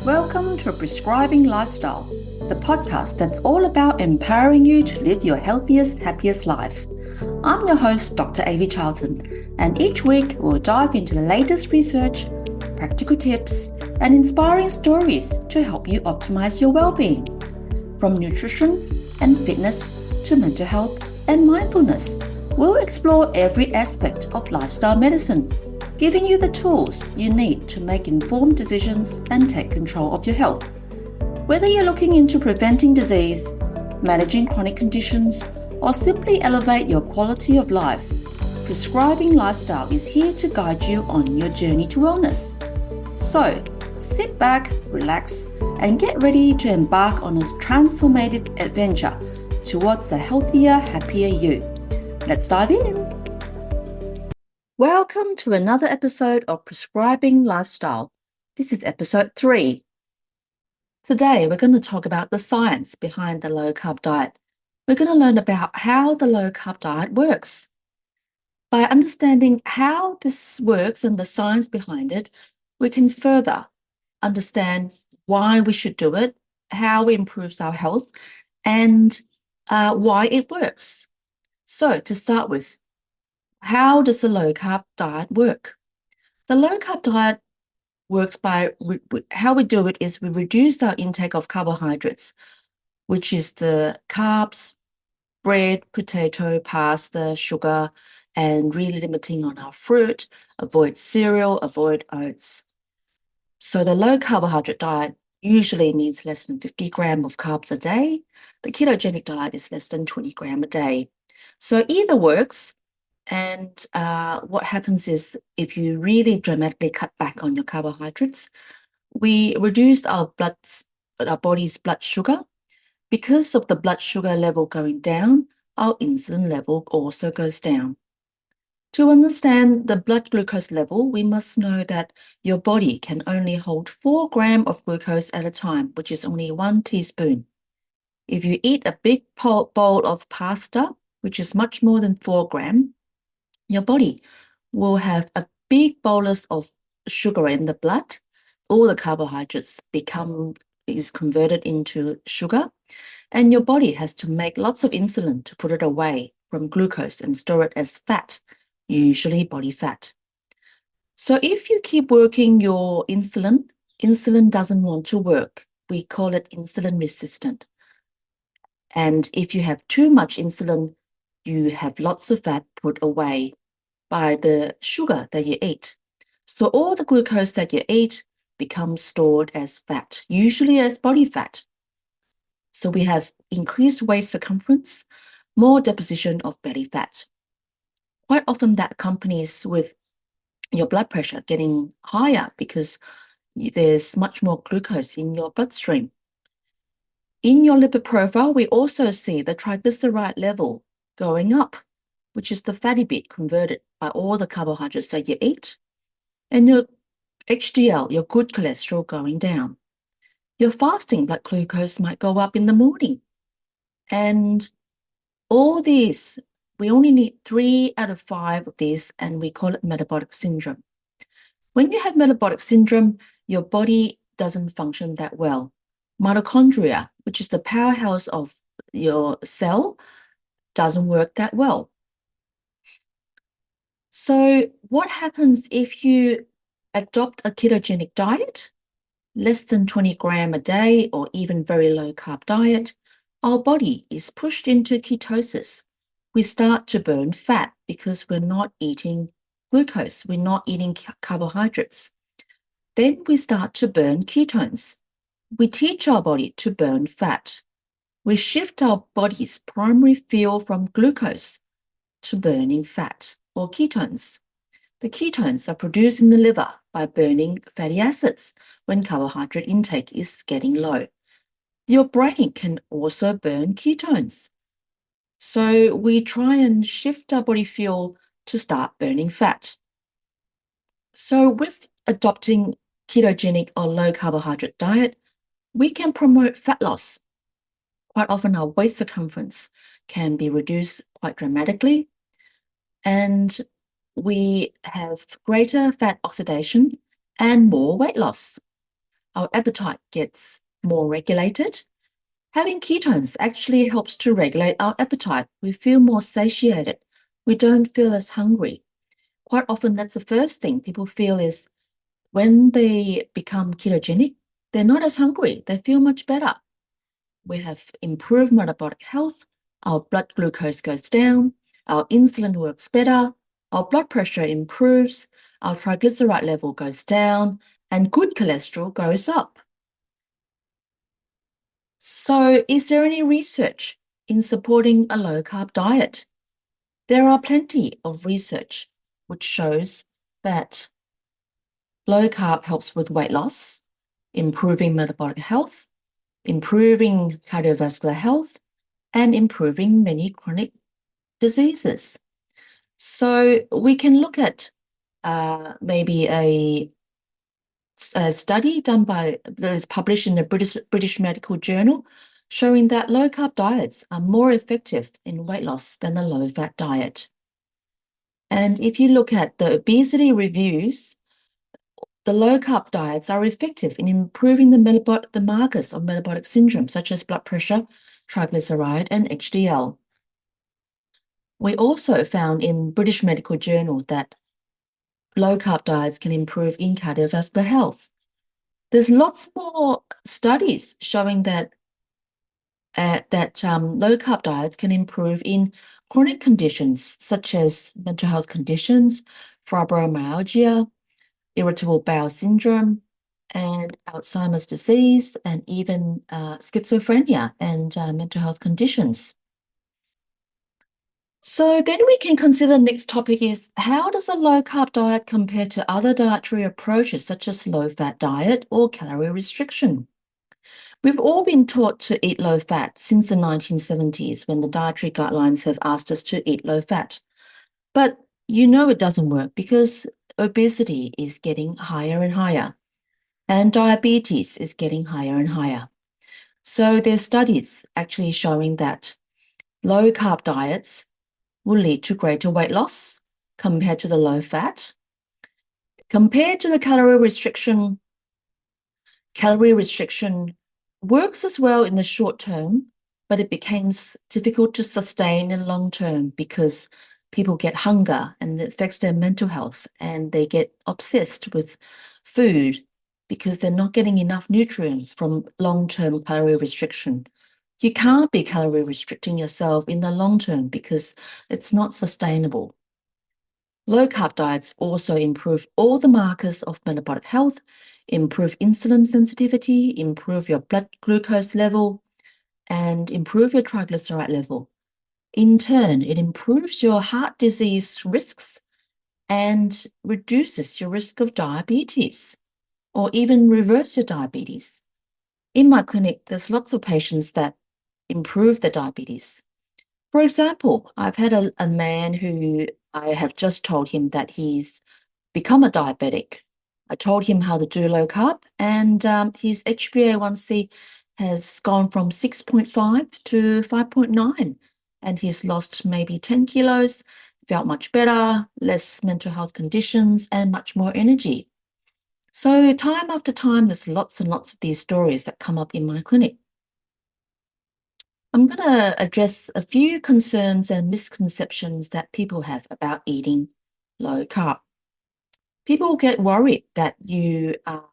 Welcome to Prescribing Lifestyle, the podcast that's all about empowering you to live your healthiest, happiest life. I'm your host, Dr. Avi Charlton, and each week we'll dive into the latest research, practical tips, and inspiring stories to help you optimize your well-being. From nutrition and fitness to mental health and mindfulness, we'll explore every aspect of lifestyle medicine, giving you the tools you need to make informed decisions and take control of your health. Whether you're looking into preventing disease, managing chronic conditions, or simply elevate your quality of life, Prescribing Lifestyle is here to guide you on your journey to wellness. So, sit back, relax, and get ready to embark on this transformative adventure towards a healthier, happier you. Let's dive in. Welcome to another episode of Prescribing Lifestyle. This is episode 3. Today, we're going to talk about the science behind the low-carb diet. We're going to learn about how the low-carb diet works. By understanding how this works and the science behind it, we can further understand why we should do it, how it improves our health, and why it works. So, to start with, how does the low-carb diet work? The low-carb diet works by, how we do it is we reduce our intake of carbohydrates, which is the carbs, bread, potato, pasta, sugar, and really limiting on our fruit, avoid cereal, avoid oats. So the low carbohydrate diet usually means less than 50 grams of carbs a day. The ketogenic diet is less than 20 grams a day. So either works. And what happens is if you really dramatically cut back on your carbohydrates, we reduce our body's blood sugar. Because of the blood sugar level going down, our insulin level also goes down. To understand the blood glucose level, we must know that your body can only hold 4 grams of glucose at a time, which is only 1 teaspoon. If you eat a big bowl of pasta, which is much more than 4 grams, your body will have a big bolus of sugar in the blood. All the carbohydrates is converted into sugar, and your body has to make lots of insulin to put it away from glucose and store it as fat, usually body fat. So if you keep working your insulin doesn't want to work. We call it insulin resistant. And if you have too much insulin, you have lots of fat put away by the sugar that you eat. So all the glucose that you eat becomes stored as fat, usually as body fat. So we have increased waist circumference, more deposition of belly fat. Quite often that accompanies with your blood pressure getting higher because there's much more glucose in your bloodstream. In your lipid profile, we also see the triglyceride level going up, which is the fatty bit converted by all the carbohydrates that you eat, and your HDL, your good cholesterol, going down. Your fasting blood glucose might go up in the morning. And all these, we only need 3 out of 5 of these, and we call it metabolic syndrome. When you have metabolic syndrome, your body doesn't function that well. Mitochondria, which is the powerhouse of your cell, doesn't work that well. So what happens if you adopt a ketogenic diet, less than 20 grams a day, or even very low carb diet? Our body is pushed into ketosis. We start to burn fat because we're not eating glucose, we're not eating carbohydrates. Then we start to burn ketones. We teach our body to burn fat. We shift our body's primary fuel from glucose to burning fat or ketones. The ketones are produced in the liver by burning fatty acids when carbohydrate intake is getting low. Your brain can also burn ketones. So we try and shift our body fuel to start burning fat. So with adopting ketogenic or low carbohydrate diet, we can promote fat loss. Quite often our waist circumference can be reduced quite dramatically, and we have greater fat oxidation and more weight loss. our appetite gets more regulated. Having ketones actually helps to regulate our appetite. We feel more satiated. We don't feel as hungry. Quite often, that's the first thing people feel is when they become ketogenic, they're not as hungry. They feel much better. We have improved metabolic health. Our blood glucose goes down. Our insulin works better. Our blood pressure improves. Our triglyceride level goes down. And good cholesterol goes up. So, is there any research in supporting a low-carb diet? There are plenty of research which shows that low carb helps with weight loss, improving metabolic health, improving cardiovascular health, and improving many chronic diseases. So we can look at maybe a study done by that is published in the British Medical Journal, showing that low-carb diets are more effective in weight loss than the low-fat diet. And if you look at the obesity reviews, the low-carb diets are effective in improving the markers of metabolic syndrome, such as blood pressure, triglyceride, and HDL. We also found in British Medical Journal that low-carb diets can improve in cardiovascular health. There's lots more studies showing that low-carb diets can improve in chronic conditions such as mental health conditions, fibromyalgia, irritable bowel syndrome, and Alzheimer's disease, and even schizophrenia and mental health conditions. So then we can consider the next topic is, how does a low-carb diet compare to other dietary approaches such as low-fat diet or calorie restriction? We've all been taught to eat low-fat since the 1970s when the dietary guidelines have asked us to eat low-fat. But you know it doesn't work because obesity is getting higher and higher, and diabetes is getting higher and higher. So there's studies actually showing that low-carb diets will lead to greater weight loss compared to the low-fat. Compared to the calorie restriction works as well in the short term, but it becomes difficult to sustain in long term because people get hunger and it affects their mental health, and they get obsessed with food because they're not getting enough nutrients from long-term calorie restriction. You can't be calorie restricting yourself in the long term because it's not sustainable. Low-carb diets also improve all the markers of metabolic health, improve insulin sensitivity, improve your blood glucose level, and improve your triglyceride level. In turn, it improves your heart disease risks and reduces your risk of diabetes, or even reverse your diabetes. In my clinic, there's lots of patients that improve their diabetes. For example, I've had a man who I have just told him that he's become a diabetic. I told him how to do low carb, and his HbA1c has gone from 6.5 to 5.9, and he's lost maybe 10 kilos, felt much better, less mental health conditions, and much more energy. So time after time, there's lots and lots of these stories that come up in my clinic. I'm going to address a few concerns and misconceptions that people have about eating low carb. People get worried that you are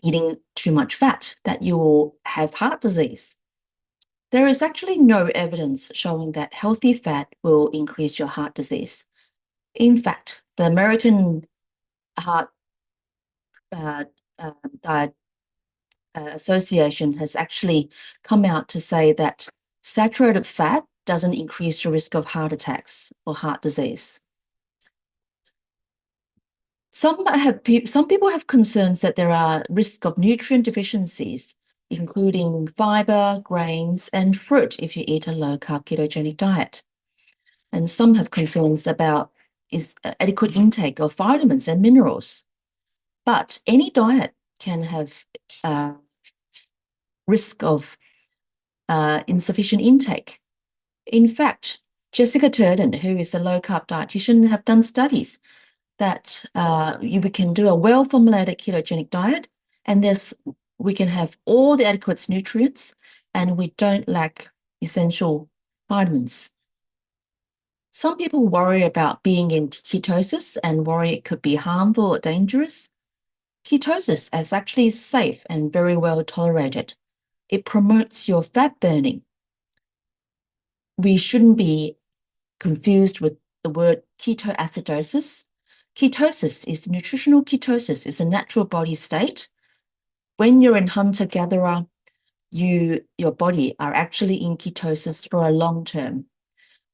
eating too much fat, that you will have heart disease. There is actually no evidence showing that healthy fat will increase your heart disease. In fact, the American Heart Diet Association has actually come out to say that saturated fat doesn't increase your risk of heart attacks or heart disease. Some people have concerns that there are risks of nutrient deficiencies, including fiber, grains, and fruit if you eat a low-carb ketogenic diet. And some have concerns about adequate intake of vitamins and minerals. But any diet can have risk of insufficient intake. In fact, Jessica Turden, who is a low-carb dietitian, have done studies that you can do a well-formulated ketogenic diet And we can have all the adequate nutrients and we don't lack essential vitamins. Some people worry about being in ketosis and worry it could be harmful or dangerous. Ketosis is actually safe and very well tolerated. It promotes your fat burning. We shouldn't be confused with the word ketoacidosis. Nutritional ketosis is a natural body state. When you're in hunter-gatherer, your body are actually in ketosis for a long term.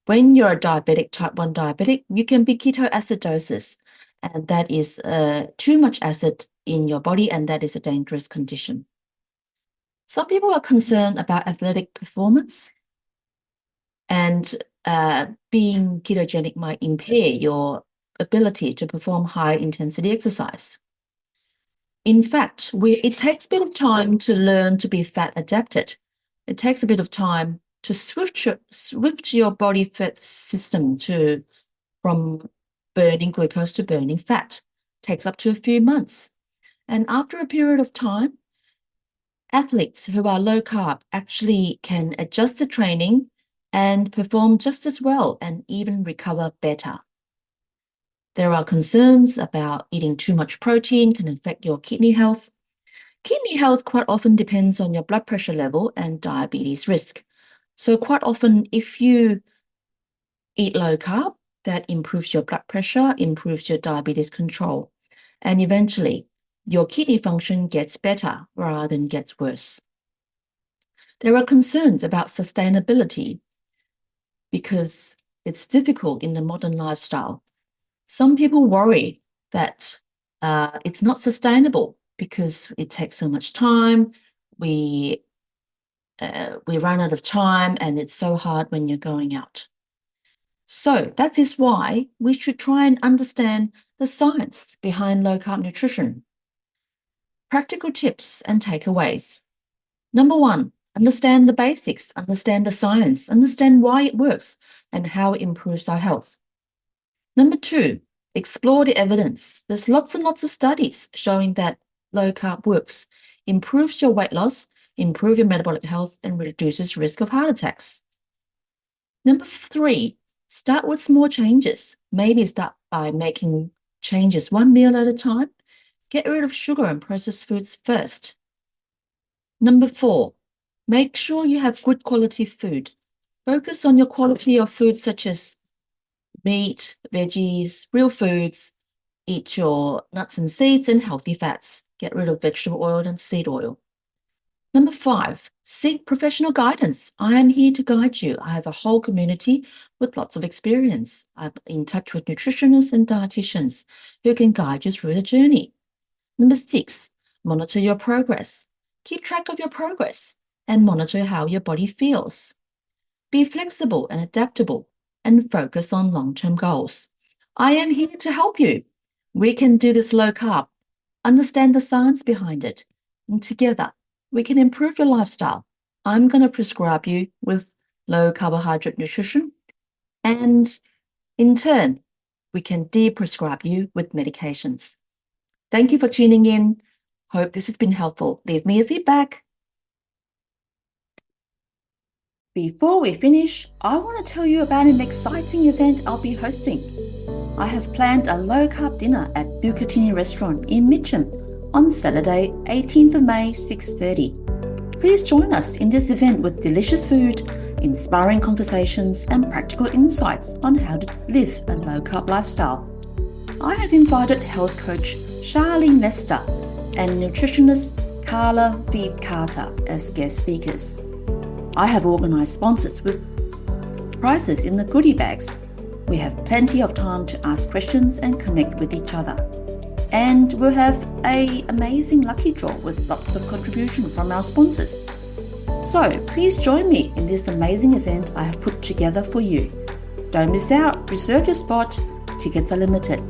When you're a diabetic, type 1 diabetic, you can be ketoacidosis, and that is too much acid in your body, and that is a dangerous condition. Some people are concerned about athletic performance, and being ketogenic might impair your ability to perform high-intensity exercise. In fact, it takes a bit of time to learn to be fat adapted. It takes a bit of time to switch your body fat system from burning glucose to burning fat. It takes up to a few months. And after a period of time, athletes who are low carb actually can adjust the training and perform just as well and even recover better. There are concerns about eating too much protein can affect your kidney health. Kidney health quite often depends on your blood pressure level and diabetes risk. So quite often, if you eat low carb, that improves your blood pressure, improves your diabetes control, and eventually your kidney function gets better rather than gets worse. There are concerns about sustainability because it's difficult in the modern lifestyle. Some people worry that it's not sustainable because it takes so much time. We run out of time and it's so hard when you're going out. So that is why we should try and understand the science behind low-carb nutrition. Practical tips and takeaways. Number 1, understand the basics, understand the science, understand why it works and how it improves our health. Number 2, explore the evidence. There's lots and lots of studies showing that low-carb works, improves your weight loss, improves your metabolic health, and reduces risk of heart attacks. Number 3, start with small changes. Maybe start by making changes one meal at a time. Get rid of sugar and processed foods first. Number 4, make sure you have good quality food. Focus on your quality of food such as meat, veggies, real foods. Eat your nuts and seeds and healthy fats. Get rid of vegetable oil and seed oil. Number 5, seek professional guidance. I am here to guide you. I have a whole community with lots of experience. I'm in touch with nutritionists and dietitians who can guide you through the journey. Number 6, monitor your progress. Keep track of your progress and monitor how your body feels. Be flexible and adaptable and focus on long-term goals. I am here to help you. We can do this low carb, understand the science behind it, and together we can improve your lifestyle. I'm going to prescribe you with low carbohydrate nutrition, and in turn, we can de-prescribe you with medications. Thank you for tuning in. Hope this has been helpful. Leave me a feedback. Before we finish, I want to tell you about an exciting event I'll be hosting. I have planned a low-carb dinner at Bucatini Restaurant in Mitcham on Saturday, 18th of May, 6:30. Please join us in this event with delicious food, inspiring conversations, and practical insights on how to live a low-carb lifestyle. I have invited health coach Charlene Lester and nutritionist Carla Feed Carter as guest speakers. I have organised sponsors with prizes in the goodie bags. We have plenty of time to ask questions and connect with each other. And we'll have an amazing lucky draw with lots of contribution from our sponsors. So please join me in this amazing event I have put together for you. Don't miss out, reserve your spot, tickets are limited.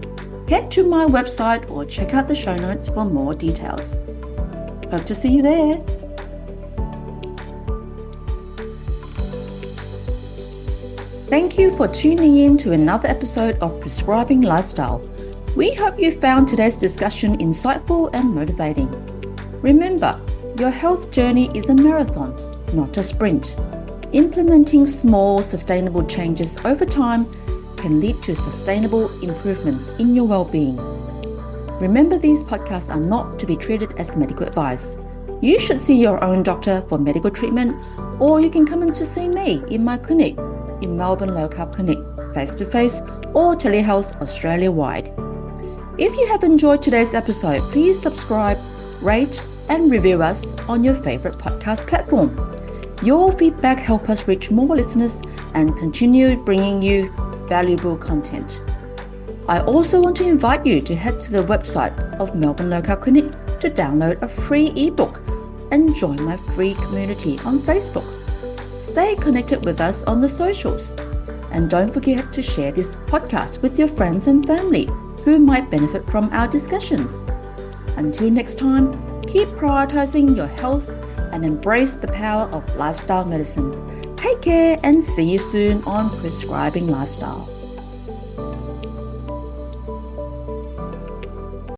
Head to my website or check out the show notes for more details. Hope to see you there. Thank you for tuning in to another episode of Prescribing Lifestyle. We hope you found today's discussion insightful and motivating. Remember, your health journey is a marathon, not a sprint. Implementing small, sustainable changes over time can lead to sustainable improvements in your well-being. Remember, these podcasts are not to be treated as medical advice. You should see your own doctor for medical treatment, or you can come in to see me in my clinic in Melbourne Low-Carb Clinic, face-to-face or telehealth Australia-wide. If you have enjoyed today's episode, please subscribe, rate and review us on your favourite podcast platform. Your feedback helps us reach more listeners and continue bringing you valuable content. I also want to invite you to head to the website of Melbourne Low-Carb Clinic to download a free ebook and join my free community on Facebook. Stay connected with us on the socials. And don't forget to share this podcast with your friends and family who might benefit from our discussions. Until next time, keep prioritizing your health and embrace the power of lifestyle medicine. Take care and see you soon on Prescribing Lifestyle.